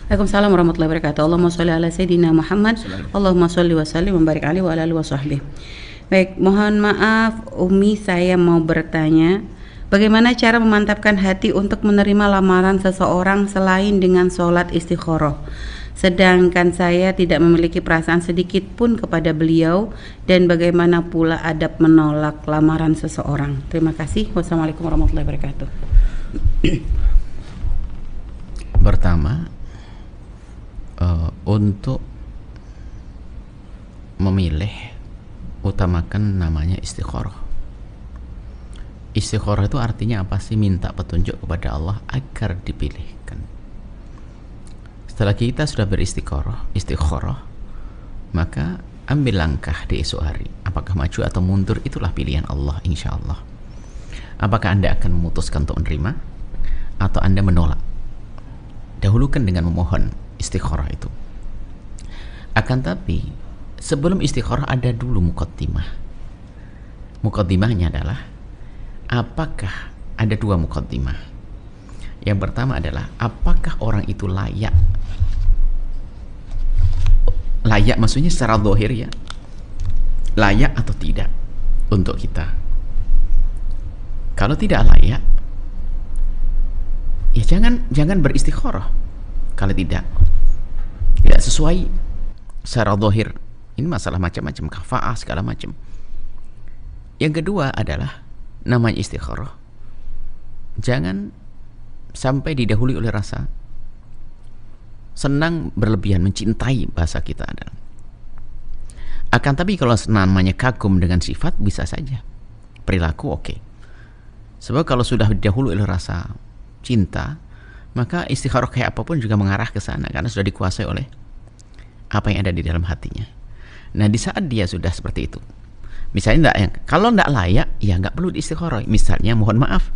Waalaikumsalam warahmatullahi wabarakatuh. Allahumma sholli ala sayyidina Muhammad. Allahumma sholli wa sallim wa barik alaihi wa ala alihi wa sahbihi. Baik, mohon maaf Umi, saya mau bertanya, bagaimana cara memantapkan hati untuk menerima lamaran seseorang selain dengan sholat istikharah? Sedangkan saya tidak memiliki perasaan sedikit pun kepada beliau, dan bagaimana pula adab menolak lamaran seseorang? Terima kasih. Wassalamualaikum warahmatullahi wabarakatuh. Pertama, untuk memilih, utamakan namanya istikharah. Istikharah itu artinya apa sih? Minta petunjuk kepada Allah agar dipilihkan. Setelah kita sudah istikharah, maka ambil langkah di esok hari. Apakah maju atau mundur, itulah pilihan Allah, insya Allah. Apakah Anda akan memutuskan untuk menerima atau Anda menolak? Dahulukan dengan memohon istikharah itu. Akan tapi sebelum istikharah ada dulu muqaddimah. Muqaddimahnya adalah, apakah ada dua muqaddimah. Yang pertama adalah, apakah orang itu layak maksudnya secara zahir ya, layak atau tidak untuk kita. Kalau tidak layak, ya jangan beristikharah. Kalau tidak sesuai secara zahir, ini masalah macam-macam, kafa'ah segala macam. Yang kedua adalah namanya istikharah, jangan sampai didahului oleh rasa senang berlebihan, mencintai, bahasa kita adalah. Akan tapi kalau namanya kagum dengan sifat, bisa saja perilaku oke. Sebab kalau sudah didahului oleh rasa cinta, maka istikharah kayak apapun juga mengarah ke sana, karena sudah dikuasai oleh apa yang ada di dalam hatinya. Nah, di saat dia sudah seperti itu, misalnya kalau tidak layak, ya nggak perlu istikharah. Misalnya, mohon maaf,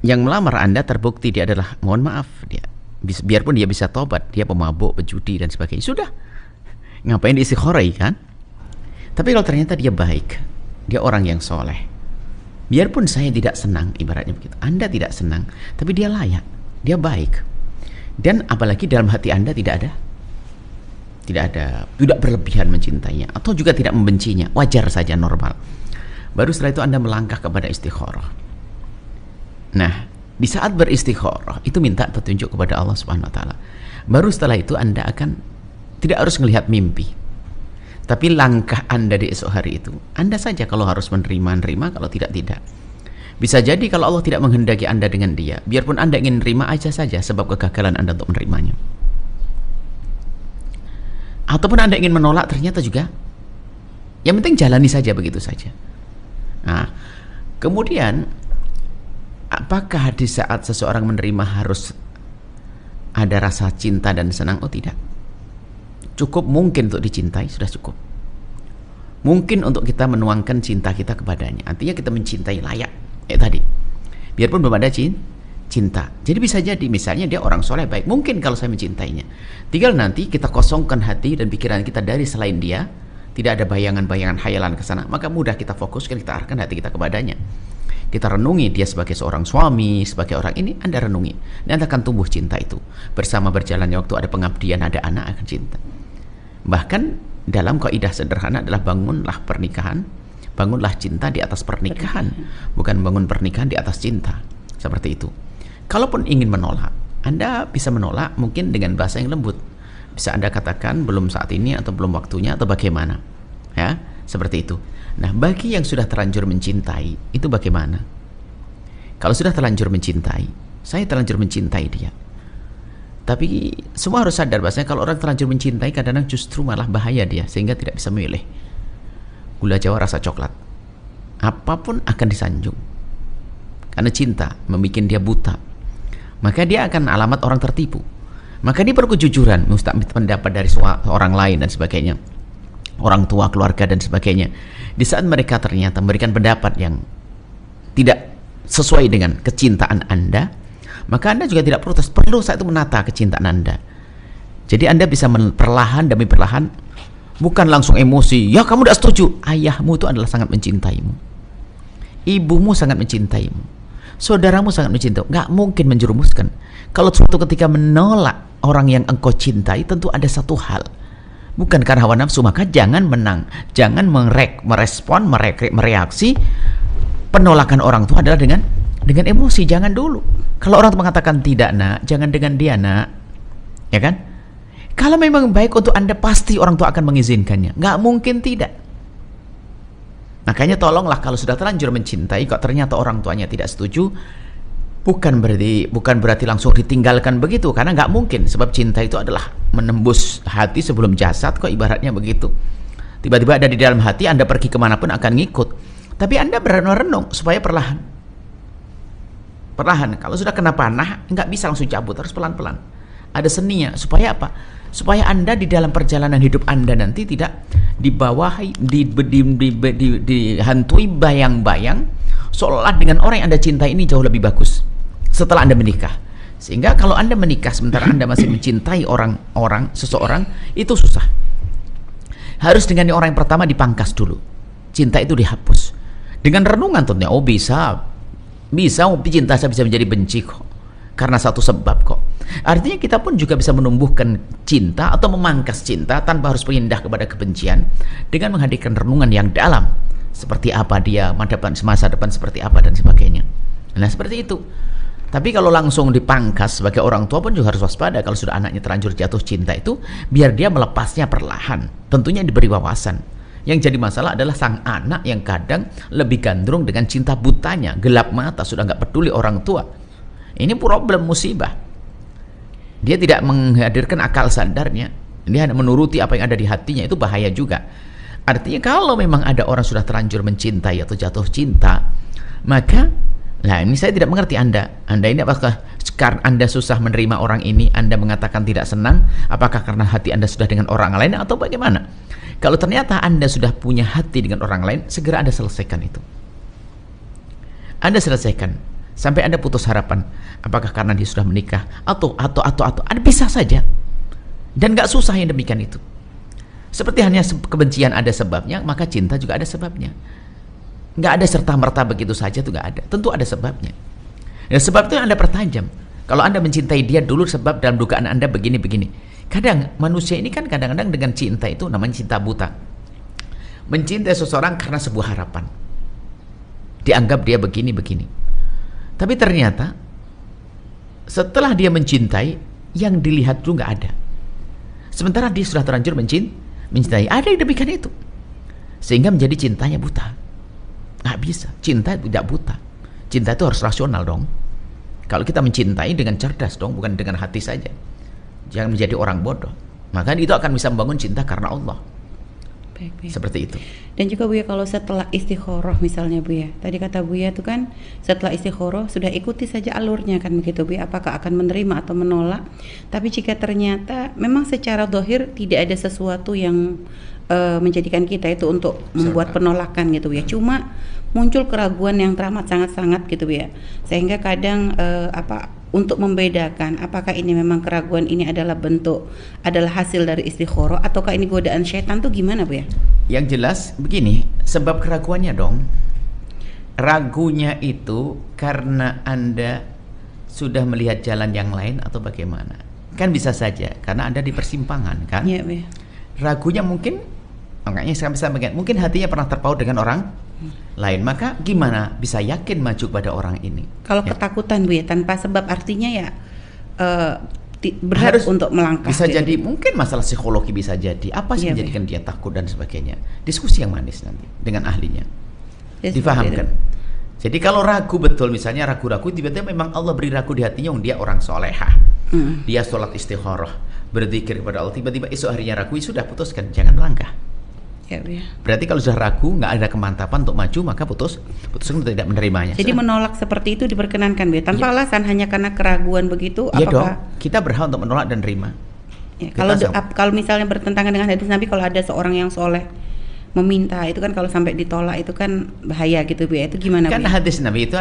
yang melamar Anda terbukti dia adalah, mohon maaf, dia biarpun dia bisa tobat, dia pemabuk, pejudi dan sebagainya, sudah, ngapain istikharah kan? Tapi kalau ternyata dia baik, dia orang yang soleh, biarpun saya tidak senang, ibaratnya begitu, Anda tidak senang, tapi dia layak, dia baik, dan apalagi dalam hati Anda tidak berlebihan mencintainya, atau juga tidak membencinya, wajar saja, normal. Baru setelah itu Anda melangkah kepada istikharah. Nah, di saat beristikharah itu minta petunjuk kepada Allah Subhanahu wa taala. Baru setelah itu Anda akan tidak harus melihat mimpi. Tapi langkah Anda di esok hari itu, Anda saja kalau harus menerima, kalau tidak. Bisa jadi kalau Allah tidak menghendaki Anda dengan dia, biarpun Anda ingin menerima aja saja, sebab kegagalan Anda untuk menerimanya. Ataupun Anda ingin menolak, ternyata juga, yang penting jalani saja, begitu saja. Nah, kemudian apakah di saat seseorang menerima harus ada rasa cinta dan senang? Oh tidak. Cukup mungkin untuk dicintai, sudah cukup. Mungkin untuk kita menuangkan cinta kita kepadanya. Artinya kita mencintai layak. Tadi. Biarpun belum ada cinta. Jadi bisa jadi misalnya dia orang soleh baik. Mungkin kalau saya mencintainya. Tinggal nanti kita kosongkan hati dan pikiran kita dari selain dia. Tidak ada bayangan-bayangan hayalan ke sana. Maka mudah kita fokuskan, kita arahkan hati kita kepadanya. Kita renungi dia sebagai seorang suami, sebagai orang ini, Anda renungi. Dan Anda akan tumbuh cinta itu. Bersama berjalannya waktu, ada pengabdian, ada anak, akan cinta. Bahkan dalam kaidah sederhana adalah bangunlah pernikahan, bangunlah cinta di atas pernikahan, bukan bangun pernikahan di atas cinta. Seperti itu. Kalaupun ingin menolak, Anda bisa menolak mungkin dengan bahasa yang lembut. Bisa Anda katakan belum saat ini, atau belum waktunya, atau bagaimana. Ya, seperti itu. Nah, bagi yang sudah terlanjur mencintai, itu bagaimana? Kalau sudah terlanjur mencintai, saya terlanjur mencintai dia. Tapi semua harus sadar bahwasanya kalau orang terlanjur mencintai, kadang-kadang justru malah bahaya dia, sehingga tidak bisa memilih. Gula Jawa rasa coklat, apapun akan disanjung. Karena cinta membuat dia buta, maka dia akan alamat orang tertipu. Maka dia perlu kejujuran, mustahil pendapat dari orang lain dan sebagainya, orang tua, keluarga dan sebagainya. Di saat mereka ternyata memberikan pendapat yang tidak sesuai dengan kecintaan Anda, maka Anda juga tidak perlu saat itu menata kecintaan Anda. Jadi Anda bisa perlahan demi perlahan, bukan langsung emosi, ya kamu tidak setuju. Ayahmu itu adalah sangat mencintaimu, ibumu sangat mencintaimu, saudaramu sangat mencintai, nggak mungkin menjerumuskan. Kalau suatu ketika menolak orang yang engkau cintai, tentu ada satu hal, bukan karena hawa nafsu, maka jangan merespon, mereaksi penolakan orang tua adalah dengan emosi. Jangan dulu. Kalau orang tua mengatakan tidak nak, jangan dengan dia nak, ya kan? Kalau memang baik untuk Anda, pasti orang tua akan mengizinkannya, nggak mungkin tidak. Makanya tolonglah, kalau sudah terlanjur mencintai, kok ternyata orang tuanya tidak setuju, bukan berarti langsung ditinggalkan begitu, karena nggak mungkin, sebab cinta itu adalah menembus hati sebelum jasad, kok ibaratnya begitu. Tiba-tiba ada di dalam hati, Anda pergi kemanapun akan ngikut. Tapi Anda berenung supaya perlahan. Kalau sudah kena panah, nggak bisa langsung cabut, harus pelan-pelan. Ada seninya, supaya apa? Supaya Anda di dalam perjalanan hidup Anda nanti tidak dibawahi, dihantui bayang-bayang seolah dengan orang yang Anda cintai ini jauh lebih bagus setelah Anda menikah. Sehingga kalau Anda menikah sementara Anda masih mencintai seseorang, itu susah. Harus dengan orang yang pertama dipangkas dulu, cinta itu dihapus dengan renungan tentunya. Oh bisa cinta saya bisa menjadi benci kok, karena satu sebab kok. Artinya kita pun juga bisa menumbuhkan cinta atau memangkas cinta tanpa harus pindah kepada kebencian, dengan menghadirkan renungan yang dalam, seperti apa dia masa depan seperti apa dan sebagainya. Nah seperti itu. Tapi kalau langsung dipangkas, sebagai orang tua pun juga harus waspada. Kalau sudah anaknya terlanjur jatuh cinta itu, biar dia melepasnya perlahan, tentunya diberi wawasan. Yang jadi masalah adalah sang anak yang kadang lebih gandrung dengan cinta butanya, gelap mata, sudah nggak peduli orang tua. Ini problem, musibah. Dia tidak menghadirkan akal sadarnya, dia hanya menuruti apa yang ada di hatinya. Itu bahaya juga. Artinya kalau memang ada orang sudah terlanjur mencintai atau jatuh cinta, maka ini saya tidak mengerti Anda ini apakah karena Anda susah menerima orang ini, Anda mengatakan tidak senang, apakah karena hati Anda sudah dengan orang lain atau bagaimana? Kalau ternyata Anda sudah punya hati dengan orang lain, segera Anda selesaikan itu. Anda selesaikan sampai Anda putus harapan. Apakah karena dia sudah menikah atau Anda bisa saja. Dan nggak susah yang demikian itu. Seperti hanya kebencian ada sebabnya, maka cinta juga ada sebabnya. Nggak ada serta-merta begitu saja, itu nggak ada. Tentu ada sebabnya. Dan sebab itu Anda pertajam. Kalau Anda mencintai dia dulu sebab dalam dugaan Anda begini-begini. Kadang manusia ini kan kadang-kadang dengan cinta itu namanya cinta buta. Mencintai seseorang karena sebuah harapan. Dianggap dia begini-begini. Tapi ternyata setelah dia mencintai, yang dilihat itu nggak ada. Sementara dia sudah terlanjur mencintai. Ada yang demikian itu. Sehingga menjadi cintanya buta. Nggak bisa. Cinta tidak buta. Cinta itu harus rasional dong. Kalau kita mencintai dengan cerdas dong, bukan dengan hati saja. Jangan menjadi orang bodoh. Maka itu akan bisa membangun cinta karena Allah. Baik. Seperti itu. Dan juga Buya, kalau setelah istikharah misalnya Buya, tadi kata Buya itu kan setelah istikharah sudah ikuti saja alurnya kan begitu Buya, apakah akan menerima atau menolak. Tapi jika ternyata memang secara zahir tidak ada sesuatu yang menjadikan kita itu untuk membuat penolakan gitu ya, cuma muncul keraguan yang teramat sangat-sangat gitu ya, sehingga kadang untuk membedakan apakah ini memang keraguan ini adalah hasil dari istikharah ataukah ini godaan syaitan tuh gimana Bu ya? Yang jelas begini, sebab keraguannya dong, ragunya itu karena Anda sudah melihat jalan yang lain atau bagaimana? Kan bisa saja karena Anda di persimpangan kan? Iya, Bu. Ragunya makanya saya bisa bagian, mungkin hatinya pernah terpaut dengan orang lain, maka gimana bisa yakin maju pada orang ini? Kalau ketakutan Bu ya, tanpa sebab, artinya ya berat untuk melangkah. Bisa jadi mungkin masalah psikologi, bisa jadi apa sih menjadikan dia takut dan sebagainya. Diskusi yang manis nanti dengan ahlinya, difahamkan. Jadi kalau ragu betul, misalnya ragu-ragu tiba-tiba memang Allah beri ragu di hatinya, dia orang solehah, dia sholat istikharah, berzikir kepada Allah, tiba-tiba esok harinya ragu, sudah putuskan, jangan melangkah. Ya. Berarti kalau sudah ragu, nggak ada kemantapan untuk maju, maka putuskan untuk tidak menerimanya. Jadi menolak seperti itu diperkenankan Bu, tanpa alasan, hanya karena keraguan begitu. Iya dong, kita berhak untuk menolak dan terima. Ya, kalau misalnya bertentangan dengan hadis Nabi, kalau ada seorang yang soleh meminta, itu kan kalau sampai ditolak itu kan bahaya gitu Bu ya. Itu gimana kan Bu? Kan hadis Nabi itu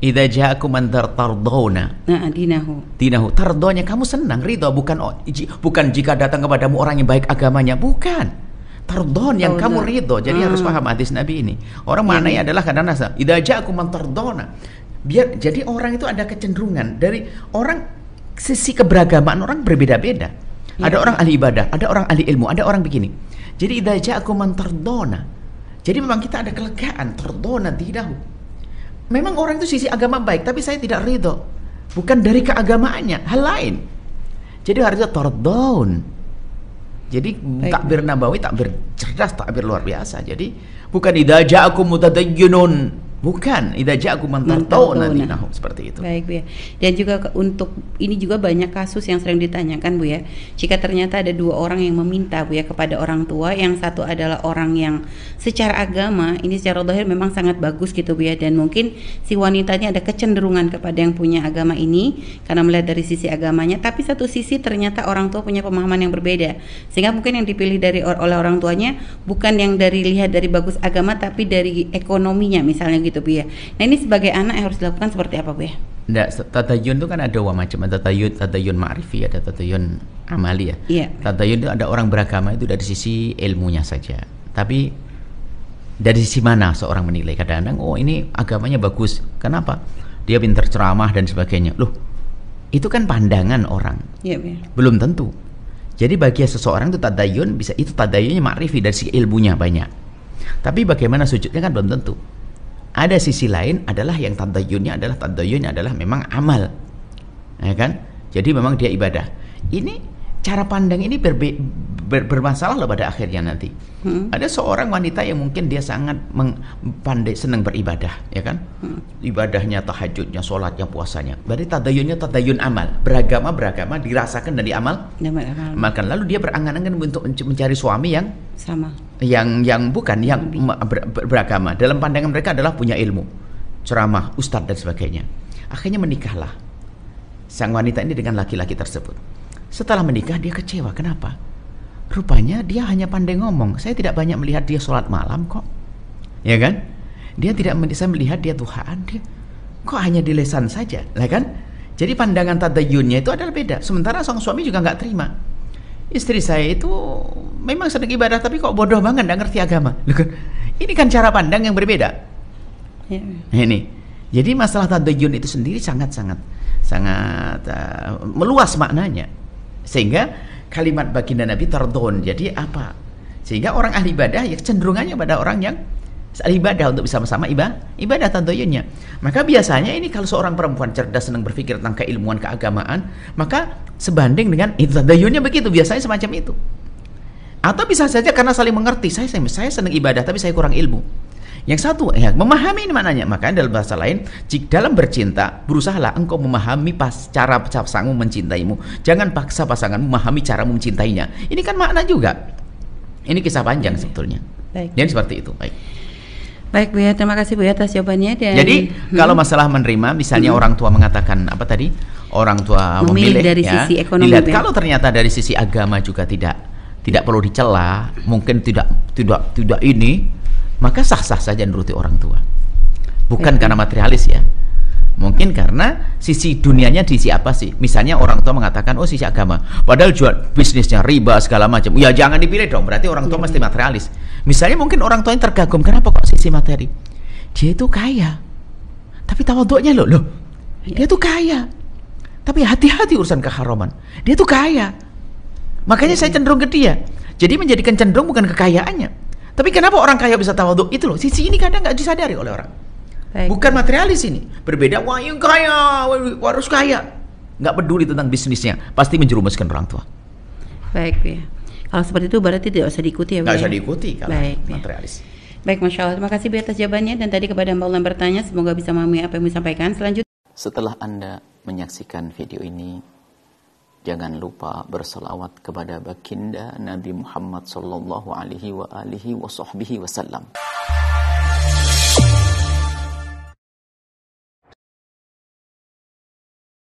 idza ja'akum man tardawna dinahu, tardonya kamu senang, ridho, bukan jika datang kepadamu orang yang baik agamanya, bukan. Tardon yang kamu ridho. Jadi harus paham hadis Nabi ini. Orang maknanya adalah kadang-kadang idza ja'akum man tardawna, Jadi orang itu ada kecenderungan dari orang, sisi keberagaman orang berbeda-beda. Ada orang ahli ibadah, ada orang ahli ilmu, ada orang begini. Jadi idza ja'akum man tardona. Jadi memang kita ada kelegaan, tardona tidahu. Memang orang itu sisi agama baik, tapi saya tidak ridho. Bukan dari keagamaannya, hal lain. Jadi harusnya tardon. Jadi takbir nabawi, takbir cerdas, takbir luar biasa. Jadi bukan idza ja'akum mutadayyinun. Bukan, idza ja'akum man tardawna dinahu, seperti itu. Baik, Bu ya. Dan juga untuk ini juga banyak kasus yang sering ditanyakan, Bu ya. Jika ternyata ada dua orang yang meminta, Bu ya, kepada orang tua, yang satu adalah orang yang secara agama, ini secara zahir memang sangat bagus gitu, Bu ya, dan mungkin si wanitanya ada kecenderungan kepada yang punya agama ini karena melihat dari sisi agamanya, tapi satu sisi ternyata orang tua punya pemahaman yang berbeda. Sehingga mungkin yang dipilih oleh orang tuanya bukan yang lihat dari bagus agama, tapi dari ekonominya misalnya gitu, Bu ya. Nah, ini sebagai anak yang harus dilakukan seperti apa, Bu ya? Tadayun itu kan ada dua macam, ada tadayun ma'rifi, ada tadayun amali ya. Iya. Tadayun itu ada orang beragama itu dari sisi ilmunya saja. Tapi dari sisi mana seorang menilai? Kadang-kadang oh ini agamanya bagus. Kenapa? Dia pintar ceramah dan sebagainya. Loh, itu kan pandangan orang. Iya, Bu ya. Belum tentu. Jadi bagi seseorang itu tadayun bisa, itu tadayunnya ma'rifi dari sisi ilmunya banyak. Tapi bagaimana sujudnya kan belum tentu. Ada sisi lain adalah yang tadayunnya adalah memang amal, ya kan? Jadi memang dia ibadah. Ini cara pandang ini bermasalah loh pada akhirnya nanti. Ada seorang wanita yang mungkin dia sangat pandai, senang beribadah, ya kan? Ibadahnya, tahajudnya, sholatnya, puasanya. Berarti tadayunnya tadayun amal, beragama dirasakan dan diamalkan. Lalu dia berangan-angan untuk mencari suami yang sama, yang bukan yang beragama. Dalam pandangan mereka adalah punya ilmu, ceramah, ustadz dan sebagainya. Akhirnya menikahlah sang wanita ini dengan laki-laki tersebut. Setelah menikah dia kecewa. Kenapa? Rupanya dia hanya pandai ngomong. Saya tidak banyak melihat dia sholat malam kok, ya kan? Dia tidak saya melihat dia duhaan, dia kok hanya di lisan saja, lah kan? Jadi pandangan tadayunnya itu adalah beda. Sementara sang suami juga nggak terima. Istri saya itu memang sedang ibadah tapi kok bodoh banget, nggak ngerti agama. Ini kan cara pandang yang berbeda. Ya. Ini. Jadi masalah tadayun itu sendiri sangat meluas maknanya. Sehingga kalimat baginda Nabi tardon. Jadi apa? Sehingga orang ahli ibadah ya cenderungannya pada orang yang ahli ibadah untuk bersama-sama ibadah tadayunnya. Maka biasanya ini kalau seorang perempuan cerdas senang berpikir tentang keilmuan keagamaan, maka sebanding dengan tadayunnya begitu, biasanya semacam itu. Atau bisa saja karena saling mengerti, saya senang ibadah tapi saya kurang ilmu. Yang satu ya memahami ini maknanya. Makanya dalam bahasa lain, jika dalam bercinta berusahalah engkau memahami cara pasanganmu mencintaimu. Jangan paksa pasanganmu memahami caramu mencintainya. Ini kan makna juga. Ini kisah panjang sebetulnya. Baik. Jadi seperti itu. Baik, Bu ya, terima kasih Bu ya atas jawabannya. Dan jadi kalau masalah menerima, misalnya orang tua mengatakan apa tadi? Orang tua memilih dari ya, sisi ekonomi. Dilihat, kalau ternyata dari sisi agama juga tidak perlu dicela, mungkin tidak ini, maka sah-sah saja menuruti orang tua. Bukan karena materialis ya. Mungkin karena sisi dunianya di sisi apa sih? Misalnya orang tua mengatakan, oh sisi agama. Padahal jual bisnisnya riba segala macam. Ya jangan dipilih dong. Berarti orang tua mesti materialis. Misalnya mungkin orang tua yang terkagum, kenapa kok sisi materi? Dia itu kaya. Tapi tawaduknya loh. Dia itu kaya. Tapi hati-hati urusan keharaman. Dia itu kaya. Makanya saya cenderung ke dia. Jadi menjadikan cenderung bukan kekayaannya. Tapi kenapa orang kaya bisa tawaduk? Itu loh, sisi ini kadang nggak disadari oleh orang. Baik. Bukan materialis ini. Berbeda, wah yang kaya, harus kaya. Nggak peduli tentang bisnisnya, pasti menjerumuskan orang tua. Baik, ya. Kalau seperti itu berarti tidak usah diikuti ya, Bu. Nggak usah diikuti kalau materialis. Baik, Masya Allah. Terima kasih Bu atas jawabannya. Dan tadi kepada Mbak Ulan bertanya, semoga bisa memahami apa yang disampaikan. Selanjutnya, setelah Anda menyaksikan video ini, jangan lupa berselawat kepada baginda Nabi Muhammad sallallahu alaihi wa alihi wa sahbihi wasallam.